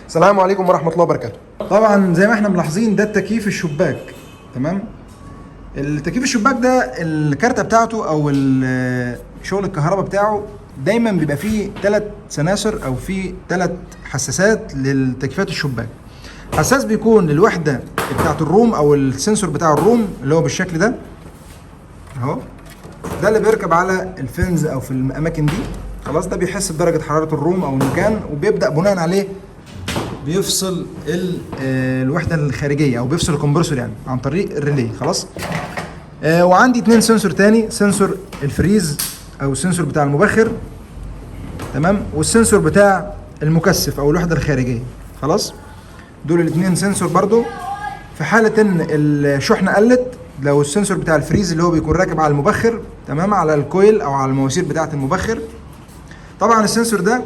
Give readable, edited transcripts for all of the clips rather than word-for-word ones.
السلام عليكم ورحمة الله وبركاته. طبعا زي ما احنا ملاحظين ده التكييف الشباك. تمام. التكييف الشباك ده الكارتة بتاعته او شغل الكهرباء بتاعه دايما بيبقى فيه 3 سناسر او فيه 3 حساسات للتكييفات الشباك. حساس بيكون للوحدة بتاعت الروم او السنسور بتاع الروم اللي هو بالشكل ده اهو، ده اللي بيركب على الفنز او في الاماكن دي. خلاص، ده بيحس بدرجة حرارة الروم او المكان، وبيبدأ بناء عليه بيفصل الوحده الخارجيه او بيفصل الكمبرسور يعني عن طريق الريلي. خلاص. وعندي 2 سنسور تاني، سنسور الفريز او السنسور بتاع المبخر، تمام، والسنسور بتاع المكثف او الوحده الخارجيه. خلاص، دول الاثنين سنسور برضو في حاله ان الشحنه قلت. لو السنسور بتاع الفريز اللي هو بيكون راكب على المبخر، تمام، على الكويل او على المواسير بتاعه المبخر. طبعا السنسور ده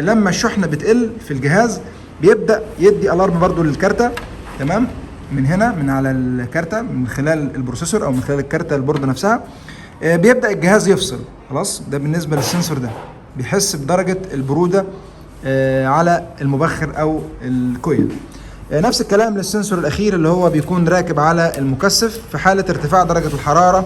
لما الشحنه بتقل في الجهاز بيبدا يدي الارم برضو للكارته، تمام، من هنا من على الكارته من خلال البروسيسور او من خلال الكارته البورده نفسها. بيبدا الجهاز يفصل. خلاص، ده بالنسبه للسنسور ده بيحس بدرجه البروده على المبخر او الكويل. نفس الكلام للسنسور الاخير اللي هو بيكون راكب على المكثف في حاله ارتفاع درجه الحراره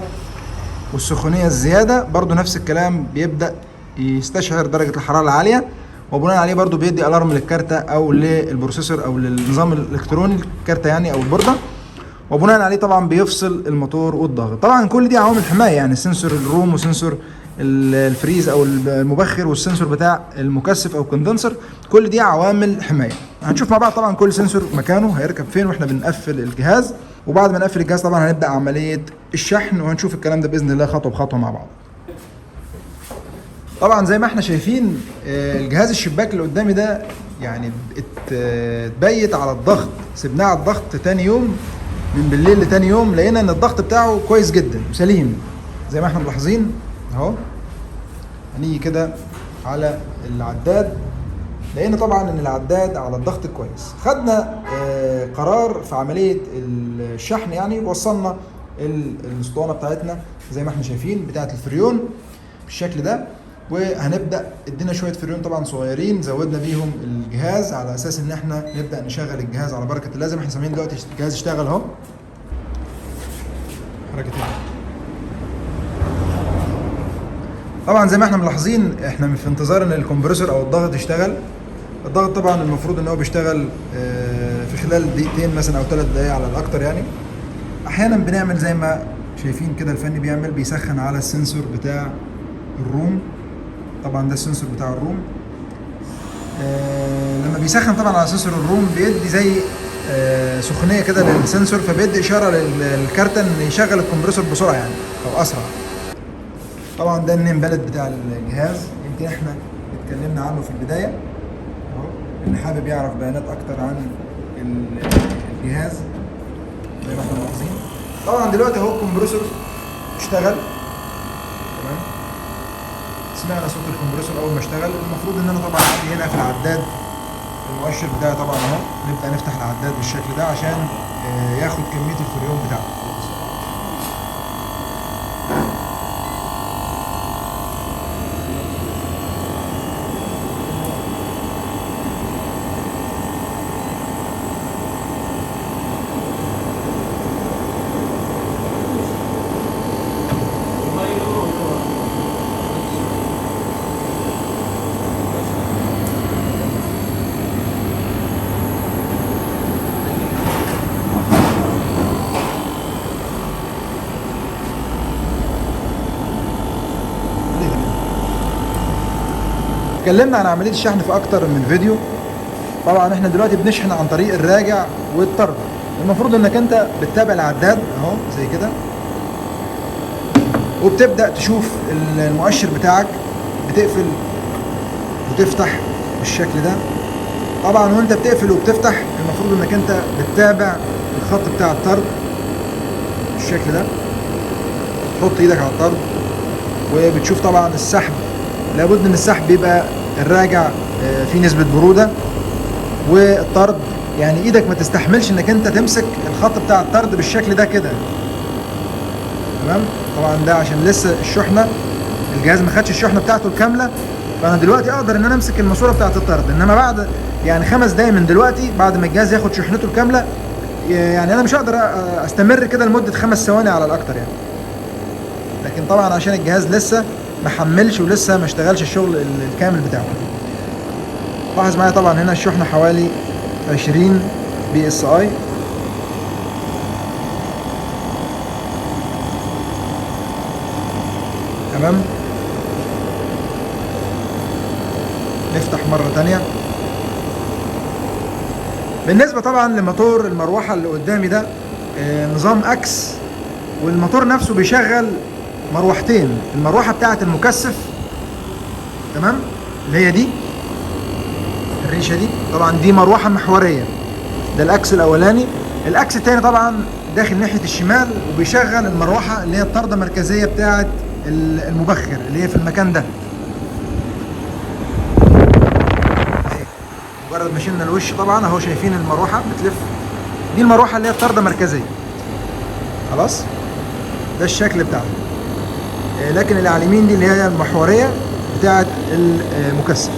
والسخونيه الزياده. برضو نفس الكلام، بيبدا يستشعر درجه الحراره العاليه، وبناء عليه برضو بيدي الارم للكارتة او للبروسيسور او للنظام الالكتروني الكارتة يعني او البوردة، وبناء عليه طبعا بيفصل الموتور والضغط. طبعا كل دي عوامل حماية، يعني سنسور الروم وسنسور الفريز او المبخر والسنسور بتاع المكثف او الكوندنسر، كل دي عوامل حماية. هنشوف مع بعض طبعا كل سنسور مكانه هيركب فين واحنا بنقفل الجهاز، وبعد ما نقفل الجهاز طبعا هنبدأ عملية الشحن، وهنشوف الكلام ده بإذن الله خطوة بخطوة مع بعض. طبعا زي ما احنا شايفين الجهاز الشباك اللي قدامي ده يعني اتبيت على الضغط، سيبناه على الضغط تاني يوم، من بالليل لتاني يوم لقينا ان الضغط بتاعه كويس جدا وسليم زي ما احنا ملاحظين اهو. هنيجي كده على العداد، لقينا طبعا ان العداد على الضغط كويس. خدنا قرار في عملية الشحن، يعني وصلنا الاسطوانة بتاعتنا زي ما احنا شايفين بتاعت الفريون بالشكل ده، وهنبدا ادينا شويه فريون طبعا صغيرين زودنا بيهم الجهاز على اساس ان احنا نبدا نشغل الجهاز على بركه الله. زي ما احنا سامعين دلوقتي الجهاز اشتغل اهو، حركه. طبعا زي ما احنا ملاحظين احنا في انتظار ان الكمبرسور او الضغط يشتغل. الضغط طبعا المفروض ان هو بيشتغل في خلال دقيقتين مثلا او 3 دقائق على الاكتر يعني. احيانا بنعمل زي ما شايفين كده الفني بيعمل، بيسخن على السنسور بتاع الروم. طبعا ده السنسور بتاع الروم. لما بيسخن طبعا على سنسور الروم بيدي زي سخونيه كده للسنسور، فبيدي اشاره للكارتة ان يشغل الكمبرسور بسرعه يعني او اسرع. طبعا ده النيم باليت بتاع الجهاز، يمكن احنا اتكلمنا عنه في البدايه اهو، اللي حابب يعرف بيانات اكتر عن الجهاز زي ما احنا ملاحظين. طبعا دلوقتي اهو الكمبرسور اشتغل، تمام، سمعنا صوت الكمبرسور اول ما اشتغل. المفروض ان انا طبعا عندي هنا في العداد المؤشر بتاعي طبعا اهو، نبدا نفتح العداد بالشكل ده عشان ياخد كميه الفريون بتاعته. اتكلمنا عن عمليه الشحن في اكتر من فيديو. طبعا احنا دلوقتي بنشحن عن طريق الراجع والطرد. المفروض انك انت بتتابع العداد اهو زي كده، وبتبدا تشوف المؤشر بتاعك بتقفل وتفتح بالشكل ده. طبعا وانت بتقفل وبتفتح المفروض انك انت بتتابع الخط بتاع الطرد بالشكل ده، تحط ايدك على الطرد وبتشوف طبعا السحب. لابد ان السحب يبقى الراجع فيه نسبة برودة، والطرد يعني ايدك ما تستحملش انك انت تمسك الخط بتاع الطرد بالشكل ده كده، تمام. طبعا ده عشان لسه الشحنة الجهاز ما خدش الشحنة بتاعته الكاملة، فانا دلوقتي اقدر ان انا امسك الماسوره بتاعه الطرد، انما بعد يعني 5 دقايق من دلوقتي بعد ما الجهاز ياخد شحنته الكامله، يعني انا مش هقدر استمر كده لمده 5 ثواني على الاكتر يعني. لكن طبعا عشان الجهاز لسه ما حملش ولسه ما اشتغلش الشغل الكامل بتاعه. لاحظ معايا طبعا هنا الشحنه حوالي 20 بي اس اي. تمام. نفتح مرة تانية. بالنسبة طبعا لموتور المروحة اللي قدامي ده نظام اكس، والموتور نفسه بيشغل مروحتين، المروحة بتاعة المكثف تمام اللي هي دي الريشة دي، طبعا دي مروحة محورية، ده الاكس الاولاني. الاكس التاني طبعا داخل ناحية الشمال وبيشغل المروحة اللي هي الطردة المركزية بتاعة المبخر اللي هي في المكان ده. مجرد ما شلنا الوش طبعا اهو شايفين المروحه بتلف، دي المروحه اللي هي الطرده مركزيه. خلاص ده الشكل بتاعها. لكن اللي على اليمين دي اللي هي المحوريه بتاعه المكثف.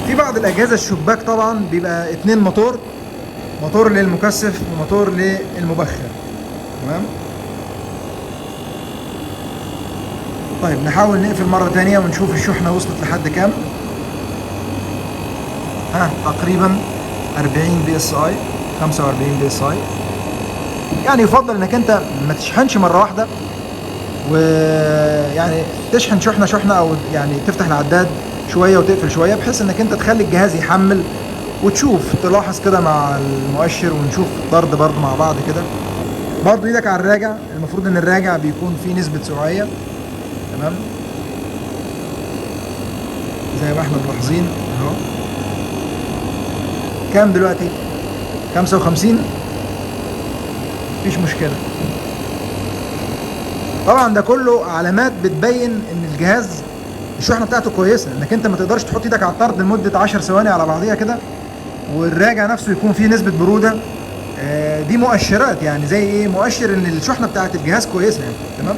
في بعض الاجهزه الشباك طبعا بيبقى 2 موتور، موتور للمكثف وموتور للمبخر. تمام. طيب نحاول نقفل مرة تانية ونشوف الشحنة وصلت لحد كام. تقريبا 40 بي اس اي، 45 بي اس اي. يعني يفضل انك انت ما تشحنش مرة واحدة، ويعني تشحن شحنة او يعني تفتح العداد شوية وتقفل شوية، بحيث انك انت تخلي الجهاز يحمل وتشوف تلاحظ كده مع المؤشر، ونشوف الطرد برضو مع بعض كده. برضو ايدك على الراجع، المفروض ان الراجع بيكون فيه نسبة سرعية. تمام زي ما احنا ملاحظين اهو. كام دلوقتي؟ 55. مفيش مشكلة. طبعا ده كله علامات بتبين ان الجهاز الشحنة بتاعته كويسة، انك انت ما تقدرش تحط ايدك على الطرد لمدة 10 ثواني على بعضيها كده والراجع نفسه يكون فيه نسبة برودة. دي مؤشرات، يعني زي ايه؟ مؤشر ان الشحنة بتاعت الجهاز كويسة يعني. تمام.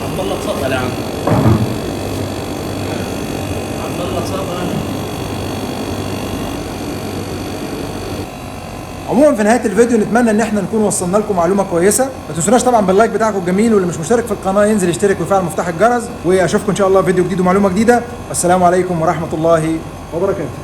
عبد الله اتفضل يا عم. عبد الله اتفضل. عموما في نهايه الفيديو نتمنى ان احنا نكون وصلنا لكم معلومه كويسه. ما تنسوناش طبعا باللايك بتاعكم الجميل، واللي مش مشترك في القناه ينزل يشترك ويفعل مفتاح الجرس، واشوفكم ان شاء الله في فيديو جديد ومعلومه جديده. والسلام عليكم ورحمه الله وبركاته.